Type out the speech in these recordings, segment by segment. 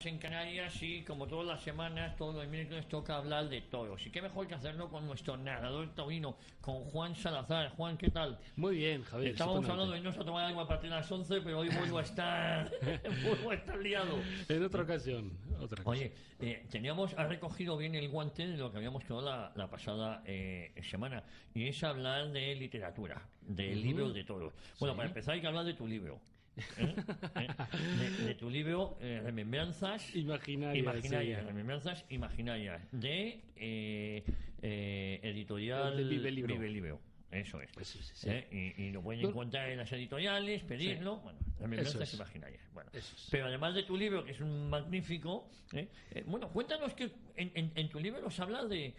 En Canarias y como todas las semanas, todos los miércoles toca hablar de toros. Y qué mejor que hacerlo con nuestro narrador taurino, con Juan Salazar. Juan, ¿qué tal? Muy bien, Javier. Estábamos hablando de irnos a tomar agua a partir de las 11, pero hoy vuelvo a estar, vuelvo a estar liado. En otra ocasión. Oye, has recogido bien el guante de lo que habíamos quedado la pasada semana, y es hablar de literatura, de libros de toros. Bueno, Sí. para empezar hay que hablar de tu libro. De tu libro Remembranzas Imaginarias, sí. Remembranzas Imaginarias de editorial De Vive Libro. Vive Libro. Eso es. Pues sí. Y lo pueden encontrar en las editoriales, pedirlo. Sí. Bueno, Remembranzas Eso es. Imaginarias. Bueno, Eso es. pero además de tu libro, que es un magnífico, bueno, cuéntanos que en tu libro nos habla de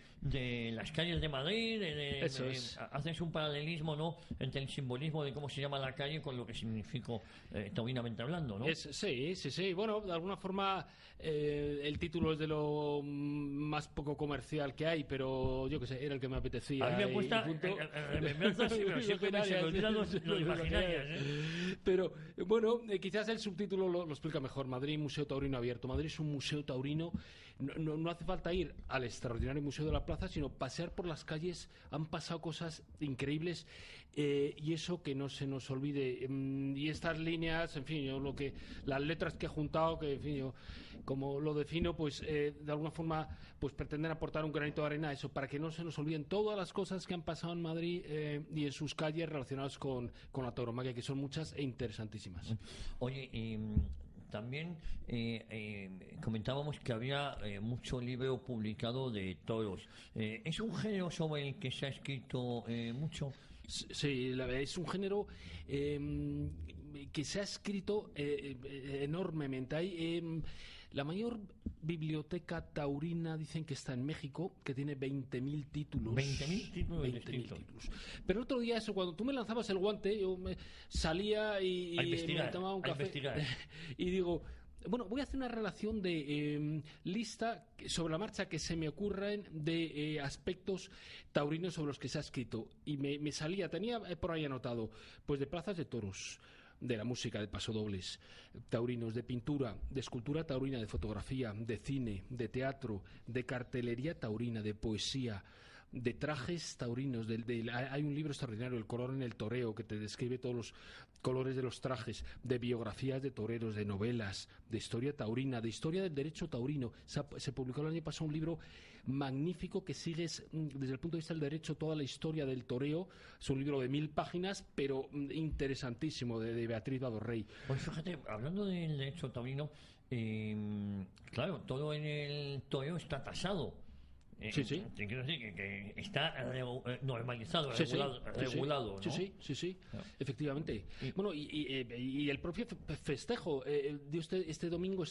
las calles de Madrid, Eso es. haces un paralelismo, ¿no?, entre el simbolismo de cómo se llama la calle con lo que significó taurinamente hablando, ¿no? Sí. Bueno, de alguna forma el título es de lo más poco comercial que hay, pero yo que sé, era el que me apetecía. A mí me gusta Remembranzas, sí, pero siempre me se me olvidan los imaginarias, Pero bueno, quizás el subtítulo lo explica mejor. Madrid, Museo Taurino Abierto. Madrid es un museo taurino. No hace falta ir al extraordinario Museo de la Plaza, sino pasear por las calles. Han pasado cosas increíbles, y eso que no se nos olvide. Y estas líneas, en fin, las letras que he juntado, que en fin, yo como lo defino, pues de alguna forma pues pretenden aportar un granito de arena a eso, para que no se nos olviden todas las cosas que han pasado en Madrid y en sus calles relacionadas con la tauromaquia, que son muchas e interesantísimas. Oye, también comentábamos que había mucho libro publicado de toros. ¿Es un género sobre el que se ha escrito mucho? Sí, es un género que se ha escrito enormemente. Hay la mayor biblioteca taurina, dicen que está en México, que tiene 20.000 títulos. 20.000 títulos 20.000 títulos. Pero el otro día, cuando tú me lanzabas el guante, yo salía y me tomaba un café y digo... Bueno, voy a hacer una relación de lista sobre la marcha que se me ocurren de aspectos taurinos sobre los que se ha escrito. Y me salía, tenía por ahí anotado, pues de plazas de toros, de la música, de pasodobles taurinos, de pintura, de escultura taurina, de fotografía, de cine, de teatro, de cartelería taurina, de poesía, de trajes taurinos. Hay un libro extraordinario, El color en el toreo, que te describe todos los colores de los trajes, de biografías de toreros, de novelas, de historia taurina, de historia del derecho taurino. Se publicó el año pasado un libro magnífico que sigues desde el punto de vista del derecho toda la historia del toreo. Es un libro de 1000 páginas, pero interesantísimo, de Beatriz Vadorrey. Pues fíjate, hablando del derecho taurino, claro, todo en el toreo está tasado. Sí. Te quiero decir que está normalizado, Sí. regulado, ¿no? Sí. Efectivamente. Bueno, y el propio festejo. Este domingo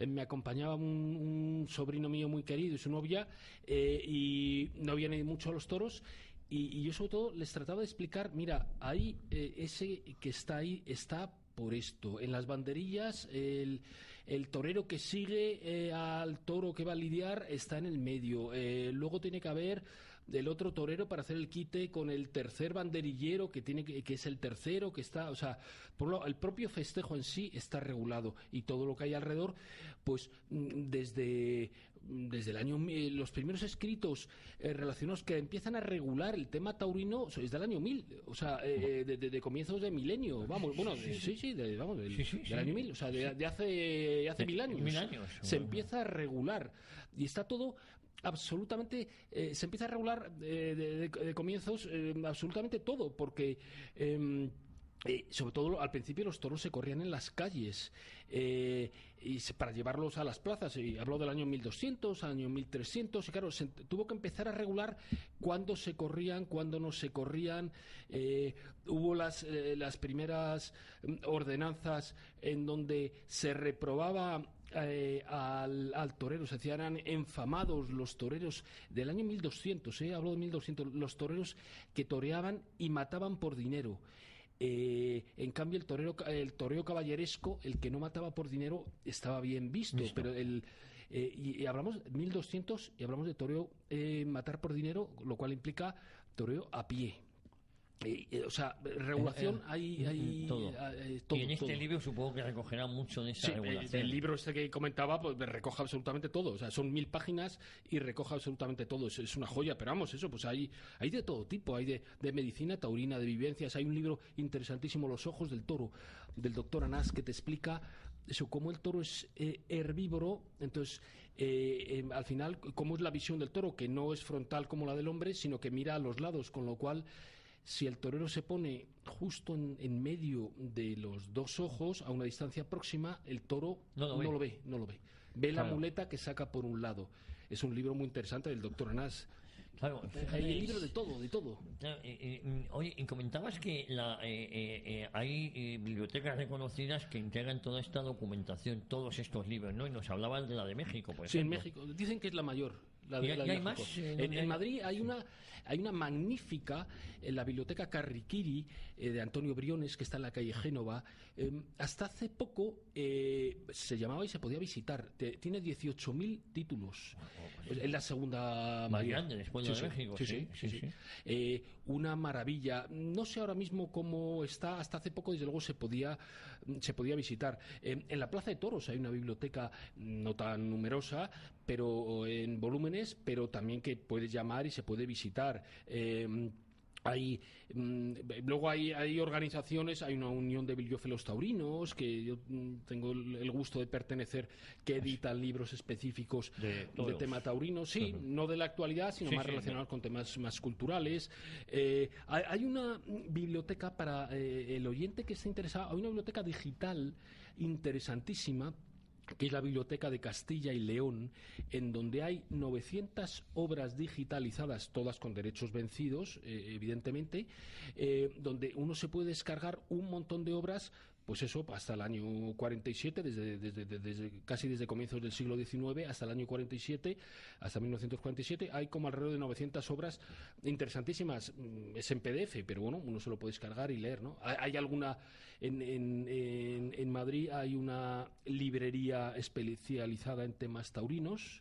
me acompañaba un sobrino mío muy querido y su novia, y no viene mucho a los toros. Y yo sobre todo les trataba de explicar, mira, ahí ese que está ahí está por esto. En las banderillas, el torero que sigue al toro que va a lidiar está en el medio. Luego tiene que haber el otro torero para hacer el quite con el tercer banderillero que es el tercero que está. O sea, por un lado, el propio festejo en sí está regulado, y todo lo que hay alrededor, pues desde el año, los primeros escritos relacionados que empiezan a regular el tema taurino es del año 1000, o sea, de comienzos de milenio, vamos, bueno, del año 1000, o sea, de hace 1000 años. 1000 años. Se empieza a regular y está todo absolutamente, se empieza a regular de comienzos, absolutamente todo, porque sobre todo al principio los toros se corrían en las calles, para llevarlos a las plazas, y hablo del año 1200, año 1300, y claro, se tuvo que empezar a regular cuándo se corrían, cuándo no se corrían. Hubo las primeras ordenanzas en donde se reprobaba al torero, se decía, eran enfamados los toreros del año 1200, hablo de 1200, los toreros que toreaban y mataban por dinero. En cambio el toreo caballeresco, el que no mataba por dinero, estaba bien visto. Pero y hablamos de 1200 y hablamos de toreo matar por dinero, lo cual implica toreo a pie. O sea, regulación hay todo. todo. Y en este todo. libro supongo que recogerá mucho de esa Sí, regulación. el libro este que comentaba pues recoge absolutamente todo. O sea, son 1000 páginas y recoge absolutamente todo. Es una joya, pero vamos, eso, pues hay de todo tipo. Hay de medicina taurina, de vivencias. Hay un libro interesantísimo, Los ojos del toro, del doctor Anás, que te explica eso, cómo el toro es herbívoro. Entonces, al final, cómo es la visión del toro, que no es frontal como la del hombre, sino que mira a los lados, con lo cual, si el torero se pone justo en medio de los dos ojos, a una distancia próxima, el toro no lo ve. Ve la muleta que saca por un lado. Es un libro muy interesante del doctor Anás. Claro, Hay libros de todo. Oye, y comentabas que hay bibliotecas reconocidas que integran toda esta documentación, todos estos libros, ¿no? Y nos hablaban de la de México, por ejemplo. Sí, en México. Dicen que es la mayor. La de hay México. más? En Madrid hay una magnífica, en la biblioteca Carriquiri, de Antonio Briones, que está en la calle Génova. Hasta hace poco se llamaba y se podía visitar. Tiene 18.000 títulos. Es la segunda más mayor. grande después de México. Sí. Una maravilla. No sé ahora mismo cómo está. Hasta hace poco, desde luego, se podía visitar. En la Plaza de Toros hay una biblioteca no tan numerosa, pero en volúmenes, pero también que puedes llamar y se puede visitar. Luego hay organizaciones, hay una unión de bibliófilos taurinos, que yo tengo el gusto de pertenecer, que editan libros específicos de tema taurino, sí, no de la actualidad, sino más relacionados con temas más culturales. Hay una biblioteca para el oyente que esté interesado, hay una biblioteca digital interesantísima, que es la Biblioteca de Castilla y León, en donde hay 900 obras digitalizadas, todas con derechos vencidos, evidentemente, donde uno se puede descargar un montón de obras, pues eso, hasta el año 47, casi desde comienzos del siglo XIX hasta el año 47, hasta 1947, hay como alrededor de 900 obras interesantísimas. Es en PDF, pero bueno, uno se lo puede descargar y leer, ¿no? Hay alguna, en Madrid hay una librería especializada en temas taurinos.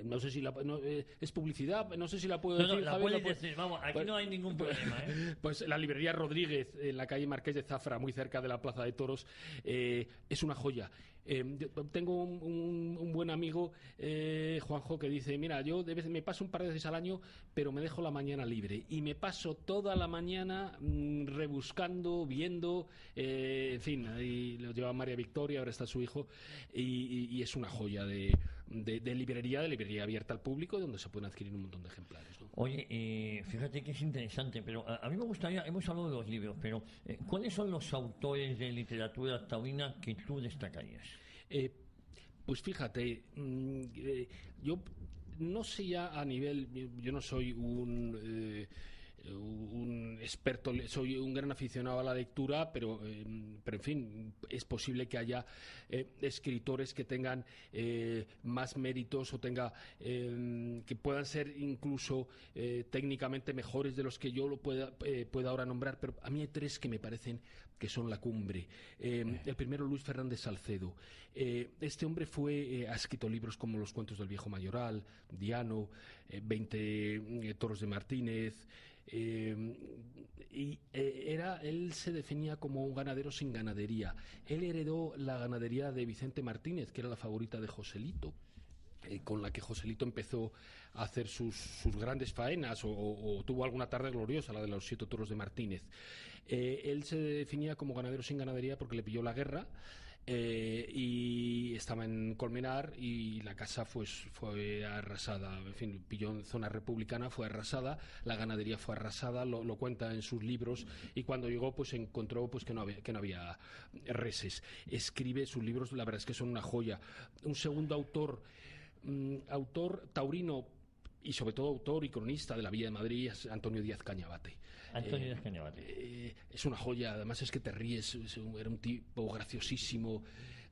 No sé si es publicidad, no sé si la puedo decir. La Javier, puedes decir, vamos, aquí no hay ningún problema. Pues la librería Rodríguez, en la calle Marqués de Zafra, muy cerca de la Plaza de Toros, es una joya. Tengo un buen amigo, Juanjo, que dice: mira, yo me paso un par de veces al año, pero me dejo la mañana libre, y me paso toda la mañana rebuscando, viendo, en fin, ahí lo lleva María Victoria, ahora está su hijo, y es una joya de librería abierta al público, donde se pueden adquirir un montón de ejemplares, ¿no? Oye, fíjate que es interesante, pero a mí me gustaría, hemos hablado de los libros, pero ¿cuáles son los autores de literatura taurina que tú destacarías? Pues fíjate, yo no sé ya a nivel, yo no soy un experto, soy un gran aficionado a la lectura, pero en fin, es posible que haya escritores que tengan más méritos o que puedan ser incluso técnicamente mejores de los que yo lo pueda ahora nombrar, pero a mí hay tres que me parecen que son la cumbre. El primero, Luis Fernández Salcedo. Este hombre ha escrito libros como Los cuentos del viejo mayoral, Diano, 20 toros de Martínez. Él se definía como un ganadero sin ganadería. Él heredó la ganadería de Vicente Martínez, que era la favorita de Joselito, con la que Joselito empezó a hacer sus grandes faenas, o tuvo alguna tarde gloriosa, la de los 7 toros de Martínez. Él se definía como ganadero sin ganadería porque le pilló la guerra. Y estaba en Colmenar y la casa fue arrasada, en fin, pilló en zona republicana, fue arrasada, la ganadería fue arrasada, lo cuenta en sus libros, y cuando llegó pues encontró pues que no había reses. Escribe sus libros, la verdad es que son una joya. Un segundo autor taurino y sobre todo autor y cronista de la Villa de Madrid es Antonio Díaz Cañabate. Antonio Díaz Cañabate. Es una joya, además es que te ríes, era un tipo graciosísimo,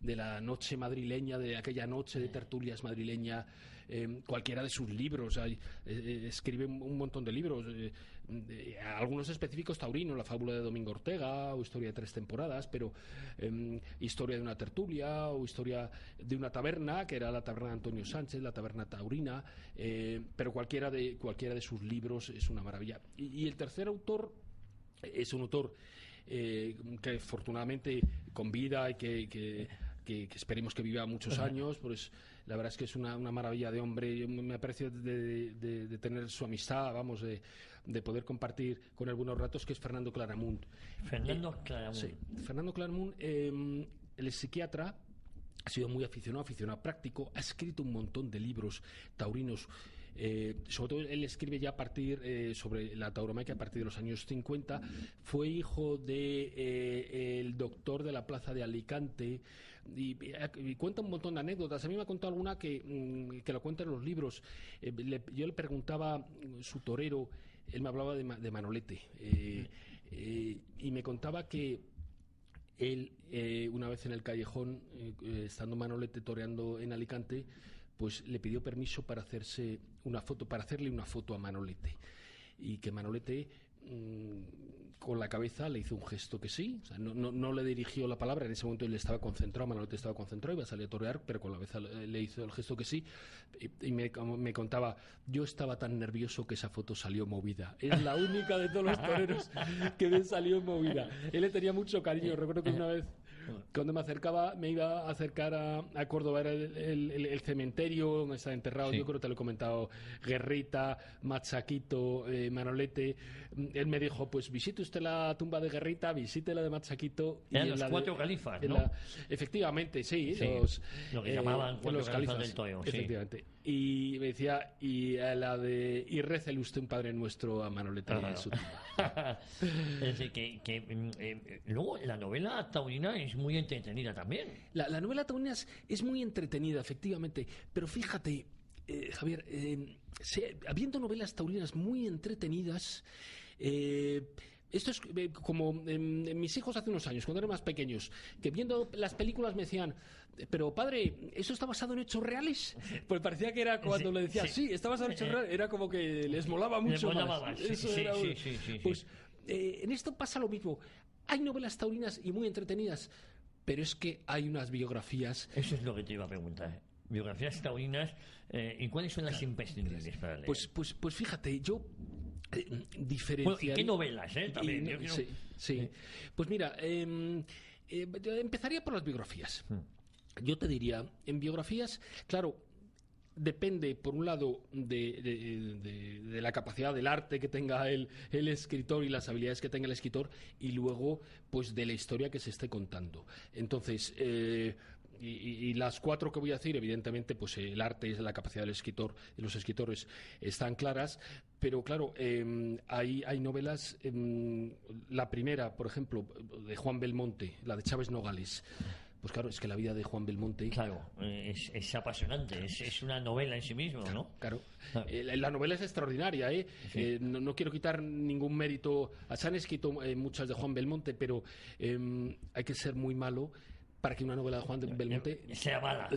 de la noche madrileña, de aquella noche de tertulias madrileña, cualquiera de sus libros. Escribe un montón de libros, algunos específicos taurinos, La fábula de Domingo Ortega, o Historia de 3 temporadas, pero Historia de una tertulia, o Historia de una taberna, que era la taberna de Antonio Sánchez, la taberna taurina, pero cualquiera de sus libros es una maravilla. Y el tercer autor es un autor que afortunadamente con vida y que esperemos que viva muchos años, pues la verdad es que es una maravilla de hombre. Yo me aprecio de tener su amistad, vamos, de poder compartir con él buenos ratos, que es Fernando Claramunt. Fernando Claramunt. Sí, Fernando Claramunt, él es psiquiatra, ha sido muy aficionado práctico, ha escrito un montón de libros taurinos. Sobre todo él escribe ya a partir sobre la tauromaquia a partir de los años 50. Fue hijo de el doctor de la plaza de Alicante y cuenta un montón de anécdotas. A mí me ha contado alguna que lo cuenta en los libros. Yo le preguntaba su torero, él me hablaba de Manolete, y me contaba que él una vez en el callejón, estando Manolete toreando en Alicante, pues le pidió permiso para hacerle una foto a Manolete, y que Manolete con la cabeza le hizo un gesto que sí, o sea, no le dirigió la palabra. En ese momento él estaba concentrado, Manolete estaba concentrado, iba a salir a torear, pero con la cabeza le hizo el gesto que sí, y me contaba: yo estaba tan nervioso que esa foto salió movida. Es la única de todos los toreros que me salió movida. Él le tenía mucho cariño. Recuerdo que una vez, cuando me iba a acercar a Córdoba, era el cementerio donde está enterrado, sí. Yo creo que te lo he comentado, Guerrita, Machaquito, Manolete. Él me dijo: pues visite usted la tumba de Guerrita, visite la de Machaquito. Eran los 4 califas, ¿no? Efectivamente, sí. Lo que llamaban 4 califas del Toyo. Efectivamente. Sí. Y me decía, y récele usted un Padre Nuestro a Manolete en su tumba. Es decir, que luego la novela taurina es muy entretenida también. La novela taurina es muy entretenida, efectivamente, pero fíjate, Javier, habiendo novelas taurinas muy entretenidas, esto es como mis hijos hace unos años, cuando eran más pequeños, que viendo las películas me decían: pero padre, ¿eso está basado en hechos reales? Pues parecía que era cuando le decía sí, está basado en hechos reales, era como que les molaba mucho más. Pues en esto pasa lo mismo. Hay novelas taurinas y muy entretenidas, pero es que hay unas biografías. Eso es lo que te iba a preguntar. Biografías taurinas, ¿y cuáles son las imprescindibles para leer? Pues fíjate, yo diferenciaría. Bueno, ¿y qué novelas, también? Sí. Pues mira, empezaría por las biografías. Yo te diría, en biografías, claro, depende, por un lado, de la capacidad del arte que tenga el escritor y las habilidades que tenga el escritor, y luego, pues, de la historia que se esté contando. Entonces, y las 4 que voy a decir, evidentemente, pues el arte es la capacidad del escritor, y los escritores están claras, pero claro, hay novelas, la primera, por ejemplo, de Juan Belmonte, la de Chávez Nogales. Pues claro, es que la vida de Juan Belmonte... Claro, es apasionante, es una novela en sí mismo, ¿no? Claro. La novela es extraordinaria, ¿eh? Sí. No quiero quitar ningún mérito. Se han escrito muchas de Juan Belmonte, pero hay que ser muy malo para que una novela de Juan Belmonte sea mala.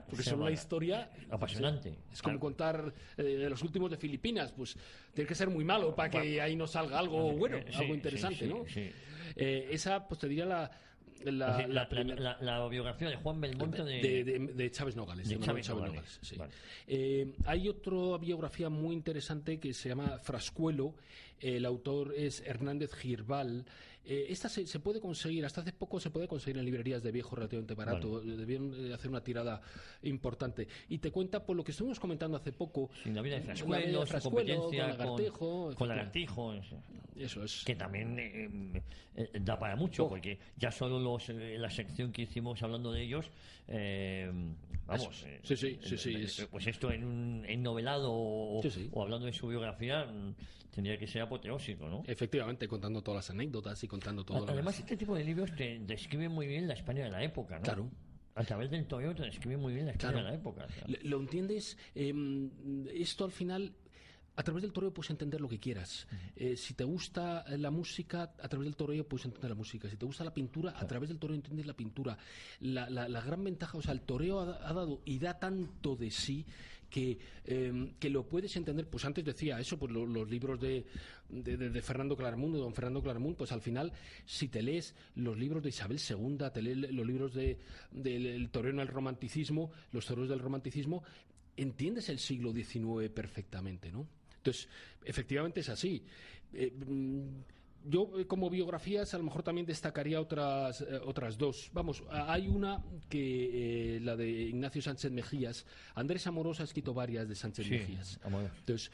Porque es una historia apasionante. Es como contar los últimos de Filipinas, pues tiene que ser muy malo para que ahí nos salga algo bueno, algo interesante, ¿no? Sí. Esa, pues te diría la biografía de Juan Belmonte de Chávez Nogales. De Chávez Nogales, sí. Vale. Hay otra biografía muy interesante que se llama Frascuelo. El autor es Hernández Girbal. Esta se puede conseguir, hasta hace poco se puede conseguir en librerías de viejo relativamente barato. Vale. Debieron hacer una tirada importante. Y te cuenta, por lo que estuvimos comentando hace poco, la vida de Frascuelo, su competencia con Lagartijo. Eso es. Que también da para mucho, porque ya solo la sección que hicimos hablando de ellos, vamos. Sí. Pues esto en novelado o hablando de su biografía, tendría que ser apoteósico, ¿no? Efectivamente, contando todas las anécdotas y contando todo. Además, este tipo de libros te describen muy bien la España de la época, ¿no? Claro. A través del Toyo te describe muy bien la España de la época. ¿Lo entiendes? Esto al final a través del toreo puedes entender lo que quieras. Si te gusta la música, a través del toreo puedes entender la música. Si te gusta la pintura, a través del toreo entiendes la pintura. La gran ventaja, o sea, el toreo ha dado y da tanto de sí que lo puedes entender. Pues antes decía eso, pues los libros de Fernando Claramunt, de don Fernando Claramunt, pues al final, si te lees los libros de Isabel II, te lees los libros del toreo en el romanticismo, los toreros del romanticismo, entiendes el siglo XIX perfectamente, ¿no? Entonces, efectivamente es así. Yo, como biografías, a lo mejor también destacaría otras dos. Vamos, hay una que, la de Ignacio Sánchez Mejías. Andrés Amorós ha escrito varias de Sánchez Mejías. Entonces,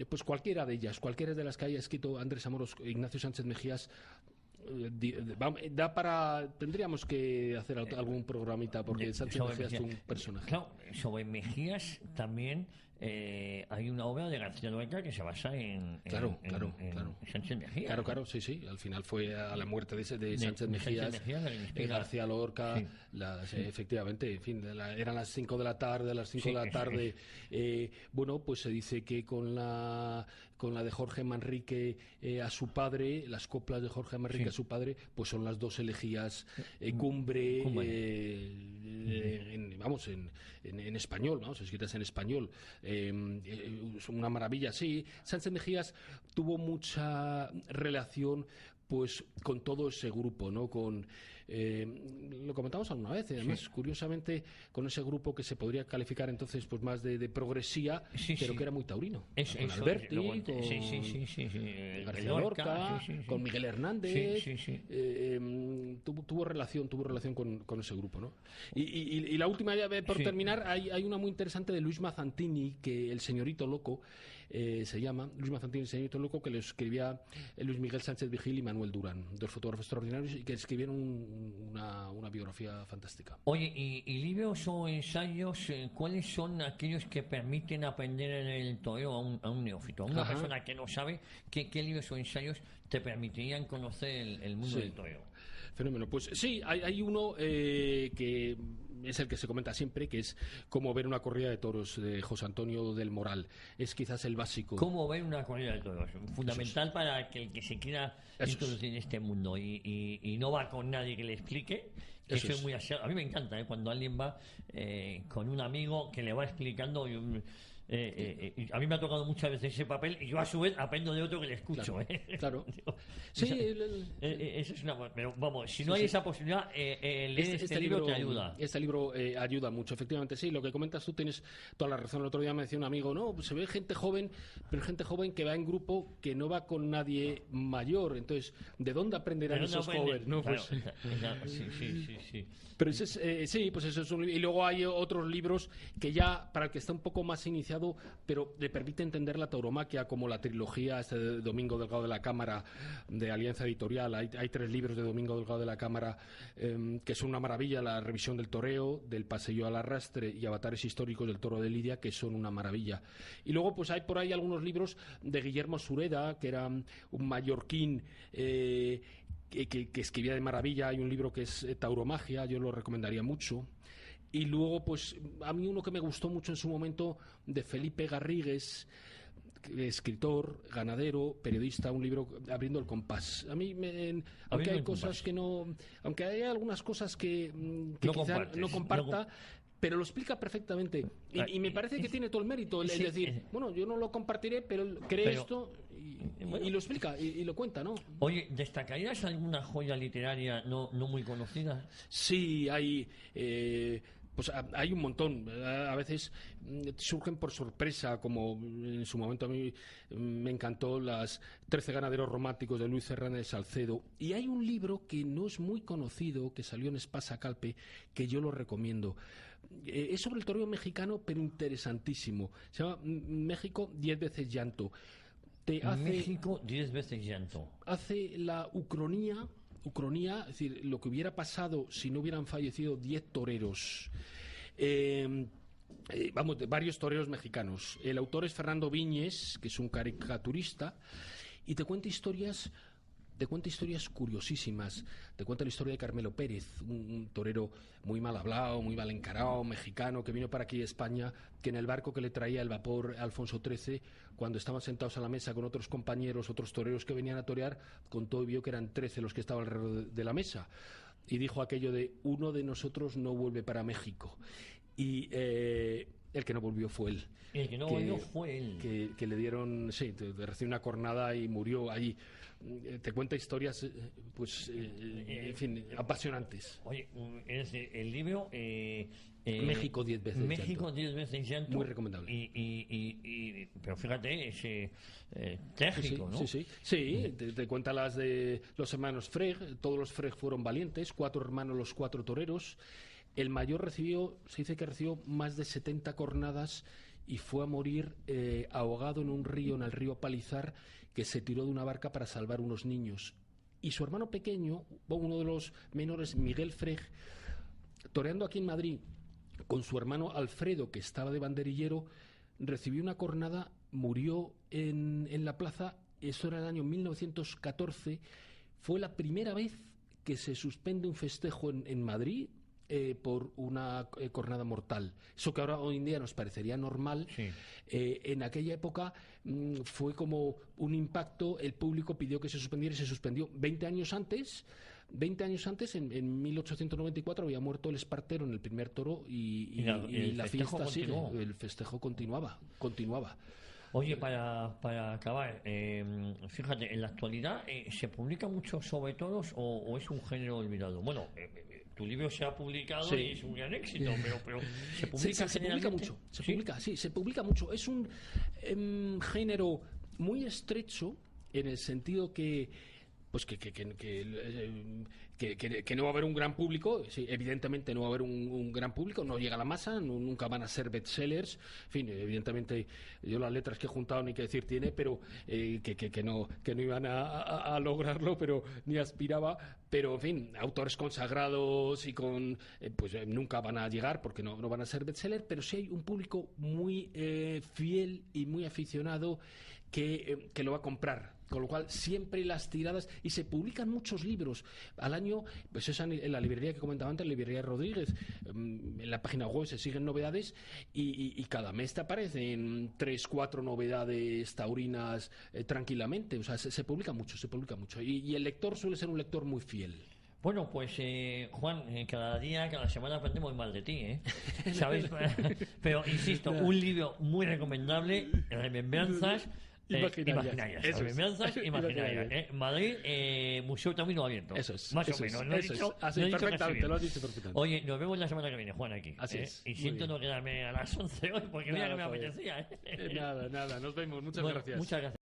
pues cualquiera de ellas, cualquiera de las que haya escrito Andrés Amorós, Ignacio Sánchez Mejías, tendríamos que hacer algún programita, porque Sánchez Mejías es un personaje. Claro, sobre Mejías también hay una obra de García Lorca que se basa en Sánchez Mejías. Claro, sí. Al final fue a la muerte de Sánchez Mejías, García Lorca, efectivamente, en fin, eran las 5 de la tarde, bueno, pues se dice que con la de Jorge Manrique a su padre, las coplas de Jorge Manrique a su padre, pues son las dos elegías cumbre. En español, vamos, escritas en español. Una maravilla, sí. Sánchez Mejías tuvo mucha relación pues con todo ese grupo, ¿no? Lo comentamos alguna vez, además, curiosamente, con ese grupo que se podría calificar entonces pues más de progresía, pero que era muy taurino. Con Alberti, con García Lorca, con Miguel Hernández. Tuvo relación con ese grupo, ¿no? Y la última, ya por terminar, hay una muy interesante de Luis Mazzantini, que El Señorito Loco se llama, Luis Mazzantini, El Señorito Loco, que lo escribía Luis Miguel Sánchez Vigil y Manuel Durán, dos fotógrafos extraordinarios, y que escribieron una biografía fantástica. Oye, y libros o ensayos, ¿cuáles son aquellos que permiten aprender en el toreo a un neófito? A una persona que no sabe, ¿qué libros o ensayos te permitirían conocer el mundo del toreo? Fenómeno. Pues sí, hay uno que es el que se comenta siempre, que es Cómo ver una corrida de toros, de José Antonio del Moral. Es quizás el básico. Cómo ver una corrida de toros, fundamental para que el que se quiera introducir en este mundo y no va con nadie que le explique. Eso es muy así. A mí me encanta cuando alguien va con un amigo que le va explicando. A mí me ha tocado muchas veces ese papel y yo a su vez aprendo de otro que le escucho. Claro. Sí, eso es una. Pero vamos, si no hay esa posibilidad, leer este libro te ayuda. Este libro ayuda mucho, efectivamente. Sí, lo que comentas tú tienes toda la razón. El otro día me decía un amigo, no, pues se ve gente joven, pero gente joven que va en grupo, que no va con nadie mayor. Entonces, ¿de dónde aprenderán esos jóvenes? ¿No? Claro, pues, sí. Pero sí, pues eso es un libro. Y luego hay otros libros que ya, para el que está un poco más iniciado, pero le permite entender la tauromaquia, como la trilogía de Domingo Delgado de la Cámara, de Alianza Editorial. Hay 3 libros de Domingo Delgado de la Cámara que son una maravilla: La revisión del toreo, Del paseo al arrastre y Avatares históricos del toro de Lidia, que son una maravilla. Y luego pues hay por ahí algunos libros de Guillermo Sureda, que era un mallorquín que escribía de maravilla. Hay un libro que es Tauromagia, yo lo recomendaría mucho. Y luego, pues, a mí uno que me gustó mucho en su momento, de Felipe Garrigues, escritor, ganadero, periodista, un libro, Abriendo el compás. A mí, aunque hay cosas que no... Aunque hay algunas cosas que quizás no comparta... Pero lo explica perfectamente. Y me parece que tiene todo el mérito. Es decir, bueno, yo no lo compartiré, pero cree esto y lo explica y lo cuenta, ¿no? Oye, ¿destacarías alguna joya literaria no muy conocida? Sí, hay... pues hay un montón. A veces surgen por sorpresa, como en su momento a mí me encantó las 13 ganaderos románticos de Luis Fernández Salcedo. Y hay un libro que no es muy conocido, que salió en Espasa Calpe, que yo lo recomiendo. Es sobre el toreo mexicano, pero interesantísimo. Se llama México 10 veces llanto. México 10 veces llanto. Hace la ucronía, es decir, lo que hubiera pasado si no hubieran fallecido 10 toreros. Vamos, de varios toreros mexicanos. El autor es Fernando Viñes, que es un caricaturista, y te cuenta historias te cuenta historias curiosísimas. Te cuenta la historia de Carmelo Pérez, un torero muy mal hablado, muy mal encarado, mexicano, que vino para aquí a España, que en el barco que le traía el vapor Alfonso XIII, cuando estaban sentados a la mesa con otros compañeros, otros toreros que venían a torear, contó y vio que eran 13 los que estaban alrededor de la mesa. Y dijo aquello de: uno de nosotros no vuelve para México. Y el que no volvió fue él. El que no volvió fue él. Que le dieron, sí, recibió una cornada y murió allí. Te cuenta historias, pues, en fin, apasionantes. Oye, es el libro... México 10 veces México llanto. 10 veces llanto. Muy recomendable. Pero fíjate, es trágico, ¿no? Sí, te cuenta las de los hermanos Freg. Todos los Freg fueron valientes, 4 hermanos, los 4 toreros. El mayor se dice que recibió más de 70 cornadas y fue a morir ahogado en un río, en el río Palizar, que se tiró de una barca para salvar unos niños. Y su hermano pequeño, uno de los menores, Miguel Freg, toreando aquí en Madrid con su hermano Alfredo, que estaba de banderillero, recibió una cornada, murió en la plaza. Eso era el año 1914. Fue la primera vez que se suspende un festejo en Madrid por una cornada mortal. Eso que ahora hoy en día nos parecería normal, Sí. En aquella época fue como un impacto. El público pidió que se suspendiera y se suspendió 20 años antes. 20 años antes, en 1894, había muerto el Espartero en el primer toro y la fiesta sigue. El festejo continuaba. Oye, para acabar, fíjate, en la actualidad ¿se publica mucho sobre toros o es un género olvidado? Bueno, tu libro se ha publicado, sí, y es un gran éxito, pero se publica se publica mucho. Se publica mucho. Es un género muy estrecho, en el sentido que pues que no va a haber un gran público. Sí, evidentemente no va a haber un gran público, no llega a la masa, nunca van a ser bestsellers. En fin, evidentemente yo las letras que he juntado ni que decir tiene, pero que no iban a lograrlo, pero ni aspiraba. Pero en fin, autores consagrados y con pues nunca van a llegar porque no van a ser bestsellers, pero sí hay un público muy fiel y muy aficionado que lo va a comprar. Con lo cual siempre las tiradas, y se publican muchos libros al año, pues esa en la librería que comentaba antes, la librería Rodríguez, en la página web se siguen novedades y cada mes te aparecen 3-4 novedades taurinas tranquilamente. O sea, se publica mucho y el lector suele ser un lector muy fiel. Bueno, pues Juan, cada semana aprendemos más de ti, ¿eh? ¿Sabes? Pero insisto, un libro muy recomendable, Remembranzas Imaginarias. Remembranzas Imaginarias. Madrid, Museo Taurino Abierto. Eso es. Más o menos. Perfectamente, lo has dicho perfectamente. Oye, nos vemos la semana que viene, Juan, aquí. Así es. Y siento no quedarme a las 11 hoy porque mira que me apetecía. Nada, nos vemos. Muchas gracias. Muchas gracias.